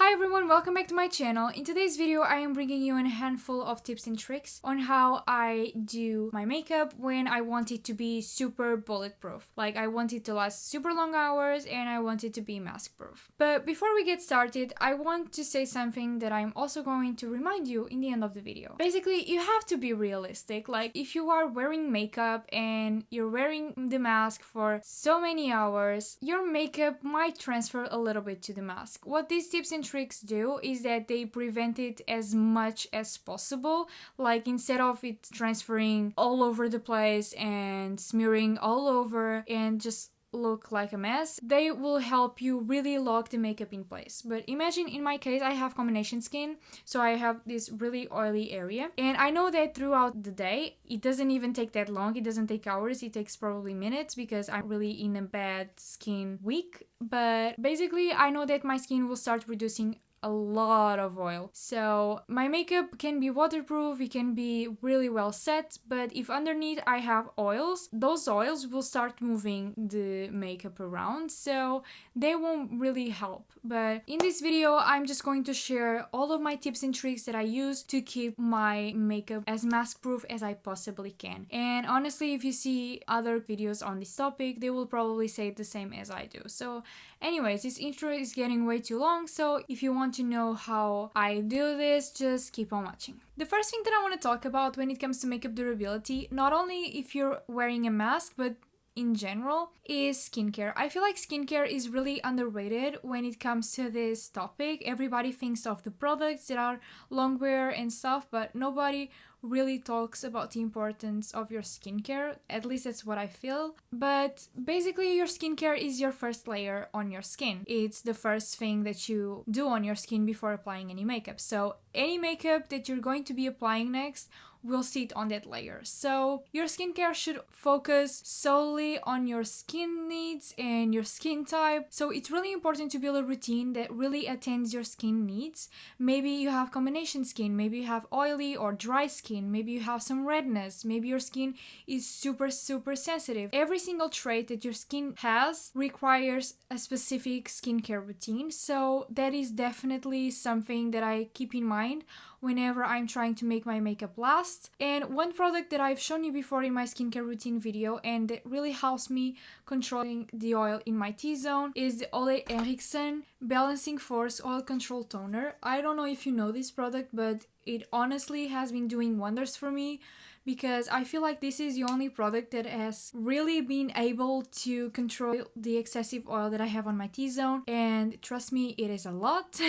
Hi everyone, welcome back to my channel. In today's video, I am bringing you a handful of tips and tricks on how I do my makeup when I want it to be super bulletproof. Like I want it to last super long hours and I want it to be mask proof. But before we get started, I want to say something that I'm also going to remind you in the end of the video. Basically, you have to be realistic. Like if you are wearing makeup and you're wearing the mask for so many hours, your makeup might transfer a little bit to the mask. What these tips and tricks do is that they prevent it as much as possible. Like instead of it transferring all over the place and smearing all over and just look like a mess, they will help you really lock the makeup in place. But imagine in my case, I have combination skin, so I have this really oily area, and I know that throughout the day it doesn't even take that long. It doesn't take hours, it takes probably minutes because I'm really in a bad skin week. But basically I know that my skin will start producing a lot of oil. So my makeup can be waterproof, it can be really well set, but if underneath I have oils, those oils will start moving the makeup around, so they won't really help. But in this video, I'm just going to share all of my tips and tricks that I use to keep my makeup as mask proof as I possibly can. And honestly, if you see other videos on this topic, they will probably say the same as I do. So anyways, this intro is getting way too long, so if you want to know how I do this, just keep on watching. The first thing that I want to talk about when it comes to makeup durability, not only if you're wearing a mask, but in general, is skincare. I feel like skincare is really underrated when it comes to this topic. Everybody thinks of the products that are long wear and stuff, but nobody really talks about the importance of your skincare. At least that's what I feel. But basically, your skincare is your first layer on your skin. It's the first thing that you do on your skin before applying any makeup. So any makeup that you're going to be applying next will sit on that layer. So your skincare should focus solely on your skin needs and your skin type. So it's really important to build a routine that really attends your skin needs. Maybe you have combination skin, maybe you have oily or dry skin, maybe you have some redness, maybe your skin is super sensitive. Every single trait that your skin has requires a specific skincare routine. So that is definitely something that I keep in mind whenever I'm trying to make my makeup last. And one product that I've shown you before in my skincare routine video and that really helps me controlling the oil in my T-zone is the Ole Henriksen Balancing Force Oil Control Toner. I don't know if you know this product, but it honestly has been doing wonders for me because I feel like this is the only product that has really been able to control the excessive oil that I have on my T-zone, and trust me, it is a lot.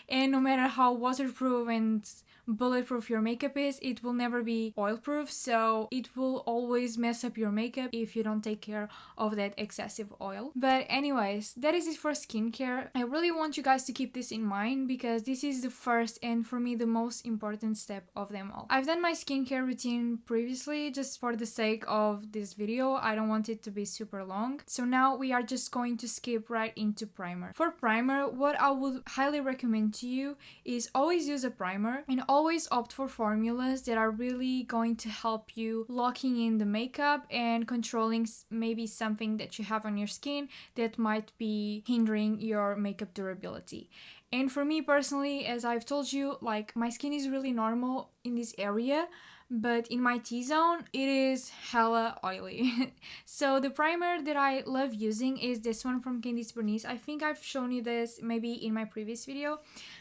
And no matter how waterproof and bulletproof your makeup is, it will never be oil proof, so it will always mess up your makeup if you don't take care of that excessive oil. But anyways, that is it for skincare. I really want you guys to keep this in mind because this is the first and for me the most important step of them all. I've done my skincare routine previously just for the sake of this video. I don't want it to be super long, so now we are just going to skip right into primer. For primer, what I would highly recommend to you is always use a primer and always opt for formulas that are really going to help you locking in the makeup and controlling maybe something that you have on your skin that might be hindering your makeup durability. And for me personally, as I've told you, like my skin is really normal in this area, but in my T-zone, it is hella oily. So the primer that I love using is this one from BERENICE. I think I've shown you this maybe in my previous video.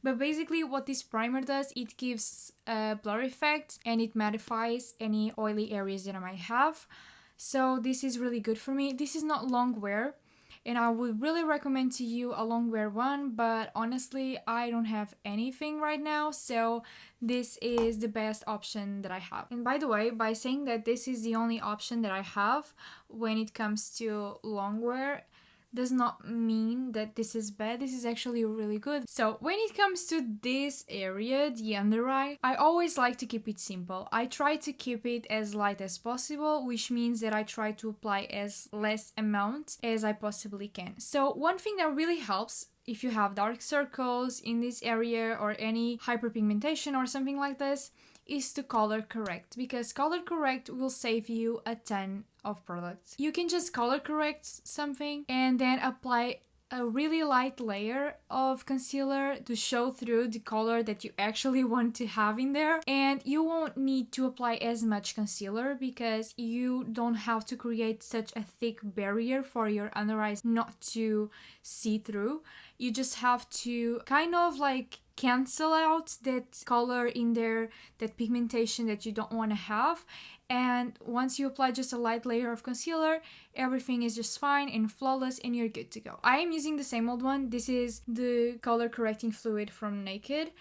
But basically what this primer does, it gives a blur effect and it mattifies any oily areas that I might have. So this is really good for me. This is not long wear, and I would really recommend to you a long wear one, but honestly I don't have anything right now, so this is the best option that I have. And by the way, by saying that this is the only option that I have when it comes to long wear does not mean that this is bad. This is actually really good. So when it comes to this area, the under eye, I always like to keep it simple. I try to keep it as light as possible, which means that I try to apply as less amount as I possibly can. So one thing that really helps if you have dark circles in this area or any hyperpigmentation or something like this is to color correct, because color correct will save you a ton of products. You can just color correct something and then apply a really light layer of concealer to show through the color that you actually want to have in there. And you won't need to apply as much concealer because you don't have to create such a thick barrier for your under eyes not to see through. You just have to kind of like cancel out that color in there, that pigmentation that you don't want to have. And once you apply just a light layer of concealer, everything is just fine and flawless and you're good to go. I am using the same old one. This is the color correcting fluid from Naked,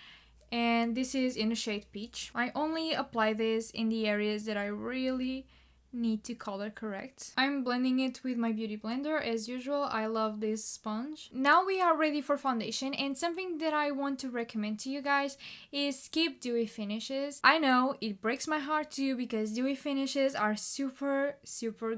and this is in the shade Peach. I only apply this in the areas that I really need to color correct. I'm blending it with my beauty blender as usual. I love this sponge. Now we are ready for foundation, and something that I want to recommend to you guys is skip dewy finishes. I know it breaks my heart too because dewy finishes are super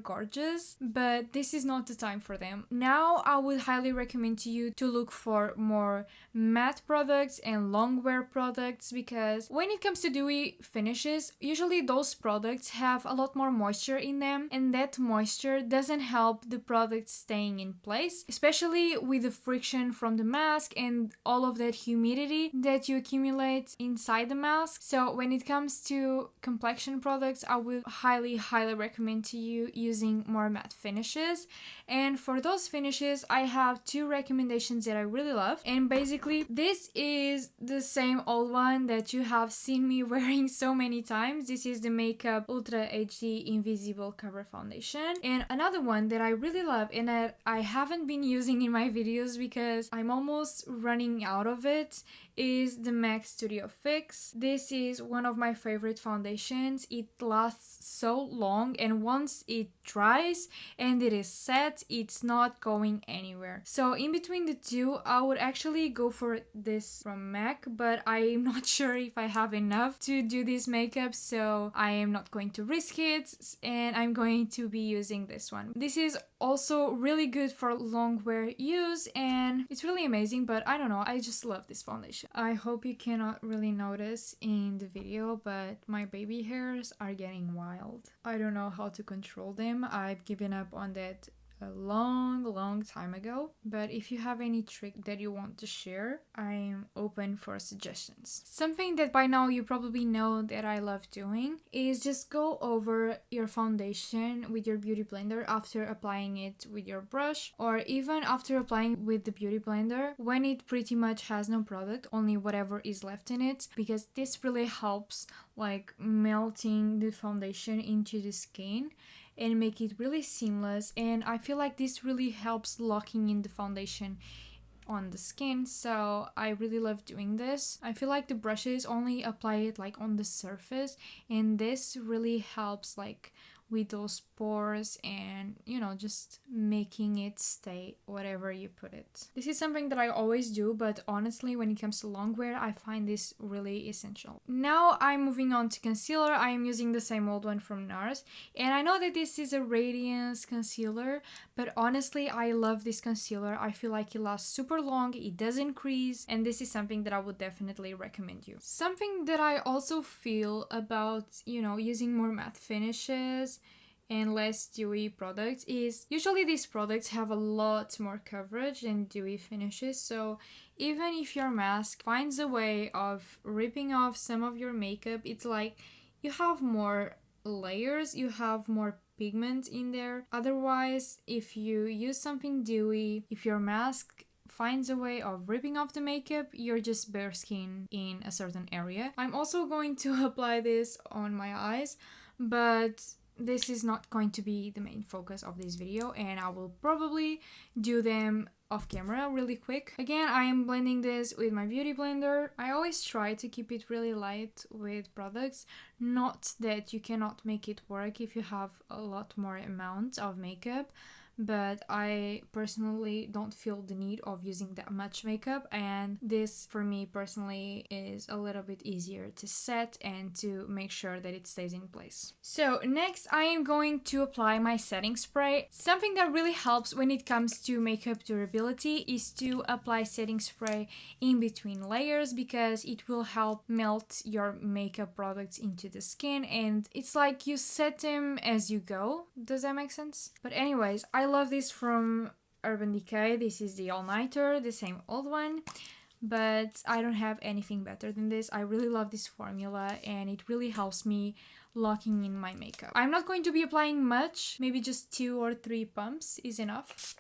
gorgeous, but this is not the time for them. Now I would highly recommend to you to look for more matte products and long wear products, because when it comes to dewy finishes, usually those products have a lot more moisture in them, and that moisture doesn't help the product staying in place, especially with the friction from the mask and all of that humidity that you accumulate inside the mask. So when it comes to complexion products, I would highly recommend to you using more matte finishes. And for those finishes, I have two recommendations that I really love, and basically this is the same old one that you have seen me wearing so many times. This is the Makeup Ultra HD Invisible Cover Foundation. And another one that I really love and that I haven't been using in my videos because I'm almost running out of it is the MAC Studio Fix. This is one of my favorite foundations. It lasts so long, and once it dries and it is set, it's not going anywhere. So in between the two, I would actually go for this from MAC, but I'm not sure if I have enough to do this makeup, so I am not going to risk it, and I'm going to be using this one. This is also really good for long wear use, and it's really amazing, but I don't know, I just love this foundation. I hope you cannot really notice in the video, but my baby hairs are getting wild. I don't know how to control them. I've given up on that a long time ago, but if you have any trick that you want to share, I'm open for suggestions. Something that by now you probably know that I love doing is just go over your foundation with your beauty blender after applying it with your brush, or even after applying with the beauty blender when it pretty much has no product, only whatever is left in it, because this really helps like melting the foundation into the skin and make it really seamless. And I feel like this really helps locking in the foundation on the skin, so I really love doing this. I feel like the brushes only apply it like on the surface, and this really helps like with those pores and, you know, just making it stay whatever you put it. This is something that I always do, but honestly when it comes to long wear, I find this really essential. Now I'm moving on to concealer. I am using the same old one from NARS, and I know that this is a radiance concealer, but honestly I love this concealer. I feel like it lasts super long, it doesn't crease, and this is something that I would definitely recommend you. Something that I also feel about, you know, using more matte finishes and less dewy products is usually these products have a lot more coverage than dewy finishes, so even if your mask finds a way of ripping off some of your makeup, it's like you have more layers, you have more pigment in there. Otherwise, if you use something dewy, if your mask finds a way of ripping off the makeup, you're just bare skin in a certain area. I'm also going to apply this on my eyes, but this is not going to be the main focus of this video, and I will probably do them off camera really quick. Again, I am blending this with my beauty blender. I always try to keep it really light with products, not that you cannot make it work if you have a lot more amount of makeup, but I personally don't feel the need of using that much makeup, and this for me personally is a little bit easier to set and to make sure that it stays in place. So next I am going to apply my setting spray. Something that really helps when it comes to makeup durability is to apply setting spray in between layers, because it will help melt your makeup products into the skin, and it's like you set them as you go. Does that make sense? But anyways, I love this from Urban Decay. This is the all-nighter, the same old one. But I don't have anything better than this. I really love this formula and it really helps me locking in my makeup. I'm not going to be applying much, maybe just 2 or 3 pumps is enough.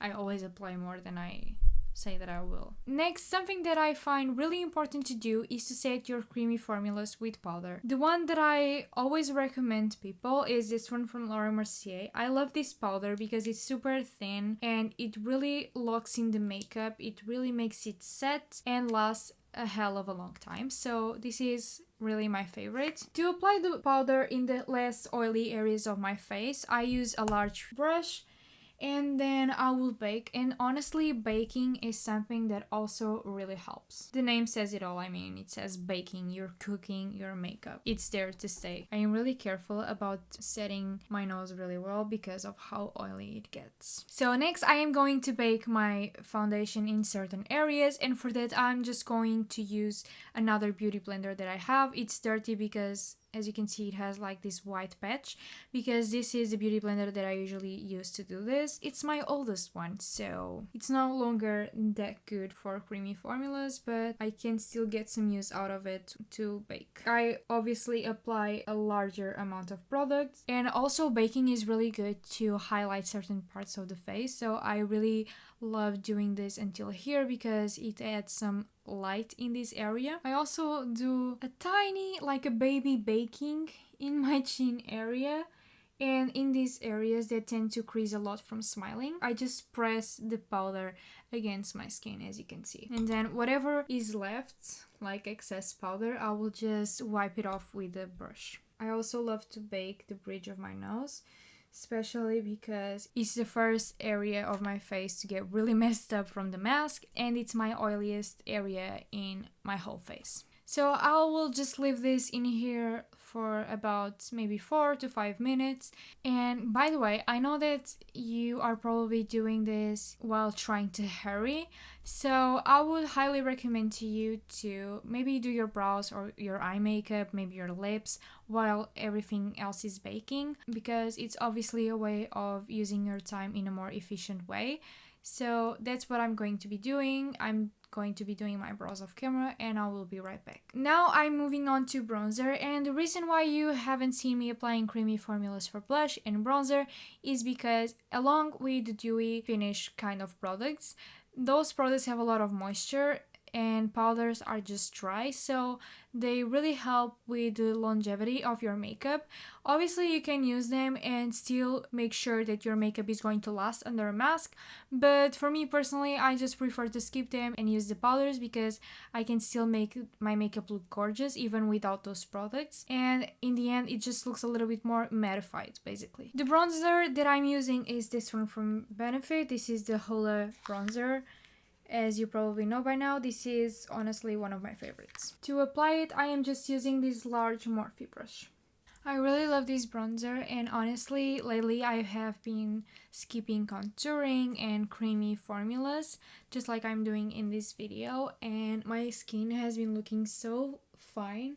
I always apply more than I say that I will. Next, something that I find really important to do is to set your creamy formulas with powder. The one that I always recommend people is this one from Mercier. I love this powder because it's super thin and it really locks in the makeup. It really makes it set and last a hell of a long time. So this is really my favorite. To apply the powder in the less oily areas of my face, I use a large brush and then I will bake. And honestly, baking is something that also really helps. The name says it all. I mean, it says baking, you're cooking your makeup. It's there to stay. I am really careful about setting my nose really well because of how oily it gets. So next, I am going to bake my foundation in certain areas, and for that, I'm just going to use another beauty blender that I have. It's dirty because, as you can see, it has like this white patch because this is the beauty blender that I usually use to do this. It's my oldest one, so it's no longer that good for creamy formulas, but I can still get some use out of it to bake. I obviously apply a larger amount of product, and also baking is really good to highlight certain parts of the face, so I really love doing this until here because it adds some light in this area. I also do a tiny, like a baby baking in my chin area, and in these areas that tend to crease a lot from smiling. I just press the powder against my skin, as you can see, and then whatever is left, like excess powder, I will just wipe it off with a brush. I also love to bake the bridge of my nose, especially because it's the first area of my face to get really messed up from the mask, and it's my oiliest area in my whole face. So I will just leave this in here for about maybe 4 to 5 minutes. And by the way, I know that you are probably doing this while trying to hurry, so I would highly recommend to you to maybe do your brows or your eye makeup, maybe your lips, while everything else is baking, because it's obviously a way of using your time in a more efficient way. So that's what I'm going to be doing. I'm going to be doing my brows off camera and I will be right back. Now I'm moving on to bronzer, and the reason why you haven't seen me applying creamy formulas for blush and bronzer is because along with dewy finish kind of products, those products have a lot of moisture and powders are just dry, so they really help with the longevity of your makeup. Obviously you can use them and still make sure that your makeup is going to last under a mask, but for me personally, I just prefer to skip them and use the powders because I can still make my makeup look gorgeous even without those products, and in the end it just looks a little bit more mattified basically. The bronzer that I'm using is this one from Benefit. This is the Hoola bronzer. As you probably know by now, this is honestly one of my favorites. To apply it, I am just using this large Morphe brush. I really love this bronzer, and honestly, lately I have been skipping contouring and creamy formulas, just like I'm doing in this video, and my skin has been looking so fine.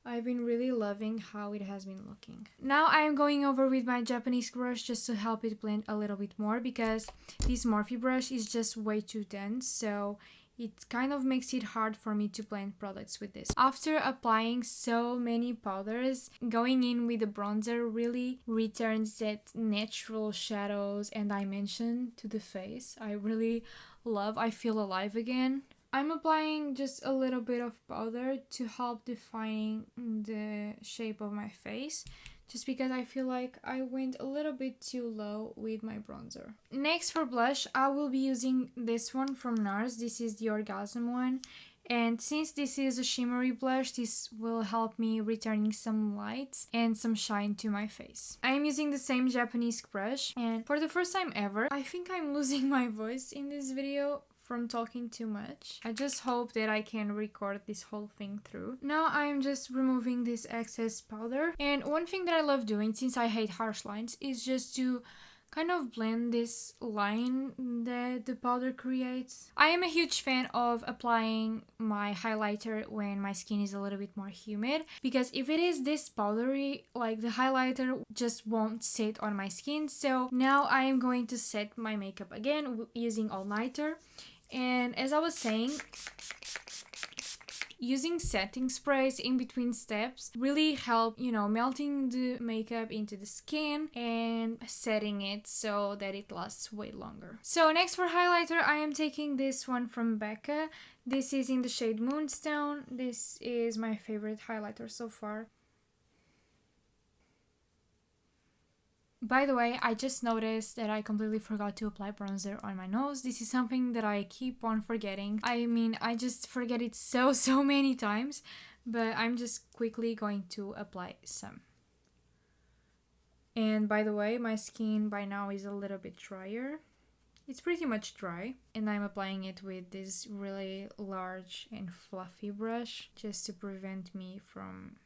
I've been really loving how it has been looking. Now I am going over with my Japanese brush just to help it blend a little bit more, because this Morphe brush is just way too dense, so it kind of makes it hard for me to blend products with this. After applying so many powders, going in with the bronzer really returns that natural shadows and dimension to the face. I really love. I feel alive again. I'm applying just a little bit of powder to help defining the shape of my face, just because I feel like I went a little bit too low with my bronzer. Next, for blush, I will be using this one from NARS. This is the Orgasm one, and since this is a shimmery blush, this will help me returning some light and some shine to my face. I am using the same Japanese brush, and for the first time ever, I think I'm losing my voice in this video from talking too much. I just hope that I can record this whole thing through. Now I'm just removing this excess powder, and one thing that I love doing, since I hate harsh lines, is just to kind of blend this line that the powder creates. I am a huge fan of applying my highlighter when my skin is a little bit more humid, because if it is this powdery, like the highlighter just won't sit on my skin. So now I am going to set my makeup again using all-nighter. And as I was saying, using setting sprays in between steps really help, melting the makeup into the skin and setting it so that it lasts way longer. So next for highlighter, I am taking this one from BECCA. This is in the shade Moonstone. This is my favorite highlighter so far. By the way, I just noticed that I completely forgot to apply bronzer on my nose. This is something that I keep on forgetting. I mean, I just forget it so many times, but I'm just quickly going to apply some. And by the way, my skin by now is a little bit drier. It's pretty much dry, and I'm applying it with this really large and fluffy brush just to prevent me from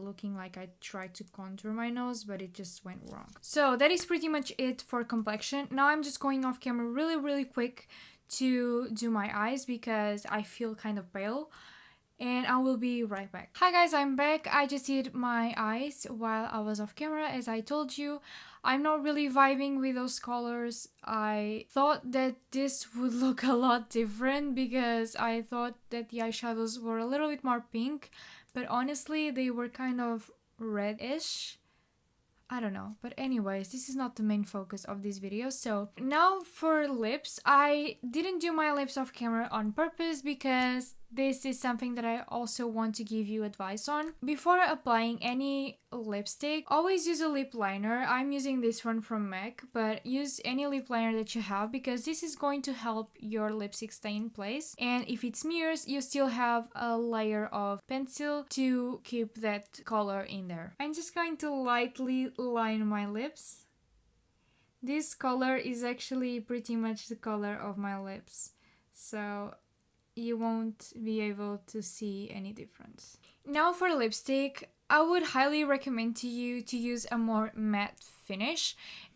looking like I tried to contour my nose, but it just went wrong. So that is pretty much it for complexion. Now I'm just going off camera really quick to do my eyes because I feel kind of pale, and I will be right back. Hi guys, I'm back. I just did my eyes while I was off camera, as I told you. I'm not really vibing with those colors. I thought that this would look a lot different because I thought that the eyeshadows were a little bit more pink, but honestly they were kind of reddish. I don't know, but anyways, this is not the main focus of this video. So now for lips, I didn't do my lips off camera on purpose because this is something that I also want to give you advice on. Before applying any lipstick, always use a lip liner. I'm using this one from MAC, but use any lip liner that you have because this is going to help your lipstick stay in place. And if it smears, you still have a layer of pencil to keep that color in there. I'm just going to lightly line my lips. This color is actually pretty much the color of my lips, so you won't be able to see any difference. Now for lipstick, I would highly recommend to you to use a more matte finish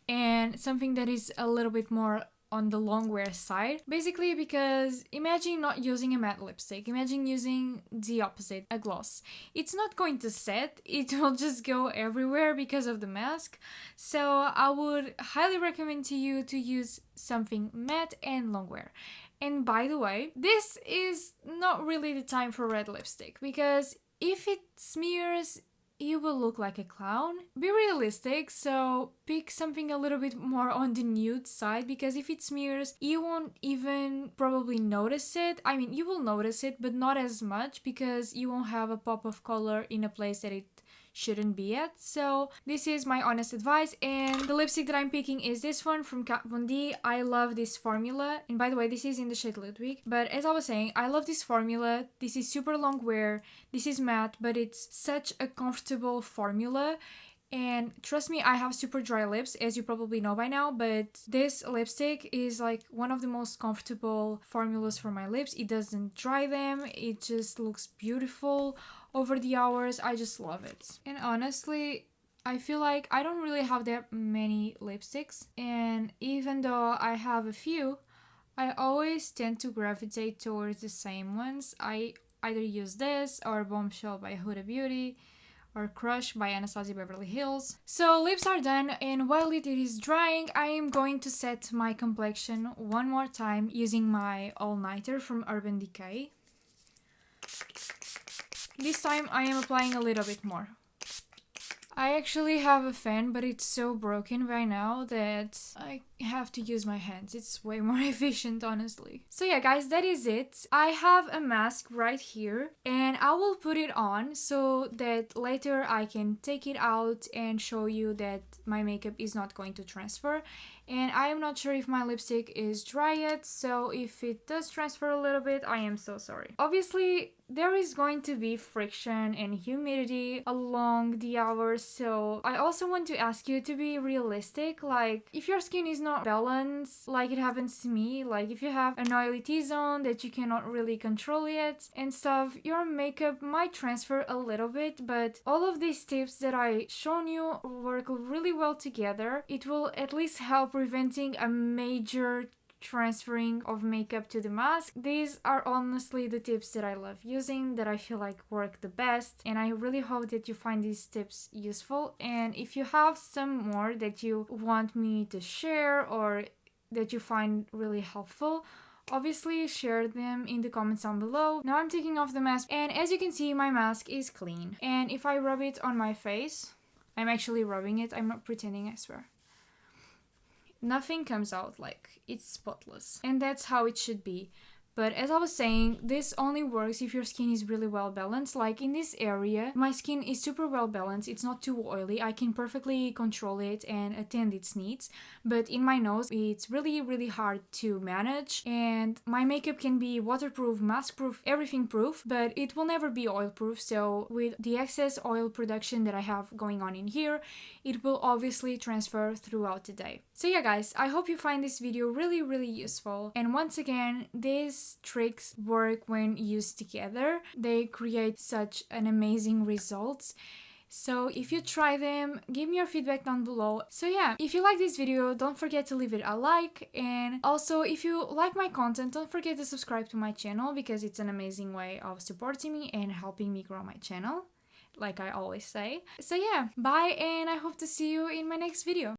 and something that is a little bit more on the long wear side. Basically because imagine not using a matte lipstick, imagine using the opposite, a gloss. It's not going to set, it will just go everywhere because of the mask. So I would highly recommend to you to use something matte and long wear. And by the way, this is not really the time for red lipstick because if it smears, you will look like a clown. Be realistic, so pick something a little bit more on the nude side because if it smears, you won't even probably notice it. I mean, you will notice it, but not as much because you won't have a pop of color in a place that it shouldn't be at. So this is my honest advice, and the lipstick that I'm picking is this one from Kat Von D. I love this formula, and by the way, this is in the shade Ludwig. But as I was saying, I love this formula. This is super long wear, this is matte, but it's such a comfortable formula. And trust me, I have super dry lips, as you probably know by now, but this lipstick is like one of the most comfortable formulas for my lips. It doesn't dry them, it just looks beautiful over the hours. I just love it. And honestly, I feel like I don't really have that many lipsticks, and even though I have a few, I always tend to gravitate towards the same ones. I either use this or Bombshell by Huda Beauty or Crush by Anastasia Beverly Hills. So lips are done, and while it is drying, I am going to set my complexion one more time using my all-nighter from Urban Decay. This time I am applying a little bit more. I actually have a fan, but it's so broken by now that I have to use my hands. It's way more efficient, honestly. So yeah, guys, that is it. I have a mask right here, and I will put it on so that later I can take it out and show you that my makeup is not going to transfer. And I am not sure if my lipstick is dry yet, so if it does transfer a little bit, I am so sorry. Obviously, there is going to be friction and humidity along the hours, so I also want to ask you to be realistic. Like, if your skin is not balanced, like it happens to me, like if you have an oily T-zone that you cannot really control yet and stuff, your makeup might transfer a little bit, but all of these tips that I shown you work really well together. It will at least help preventing a major transferring of makeup to the mask. These are honestly the tips that I love using, that I feel like work the best, and I really hope that you find these tips useful. And if you have some more that you want me to share or that you find really helpful, obviously share them in the comments down below. Now I'm taking off the mask, and as you can see, my mask is clean. And if I rub it on my face, I'm actually rubbing it, I'm not pretending, I swear, nothing comes out, like it's spotless, and that's how it should be. But as I was saying, this only works if your skin is really well balanced. Like in this area, my skin is super well balanced. It's not too oily. I can perfectly control it and attend its needs. But in my nose, it's really hard to manage. And my makeup can be waterproof, mask-proof, everything proof, but it will never be oil-proof. So with the excess oil production that I have going on in here, it will obviously transfer throughout the day. So yeah, guys, I hope you find this video really useful. And once again, these tricks work when used together. They create such an amazing results. So if you try them, give me your feedback down below. So yeah, if you like this video, don't forget to leave it a like. And also, if you like my content, don't forget to subscribe to my channel, because it's an amazing way of supporting me and helping me grow my channel, like I always say. So yeah, bye, and I hope to see you in my next video.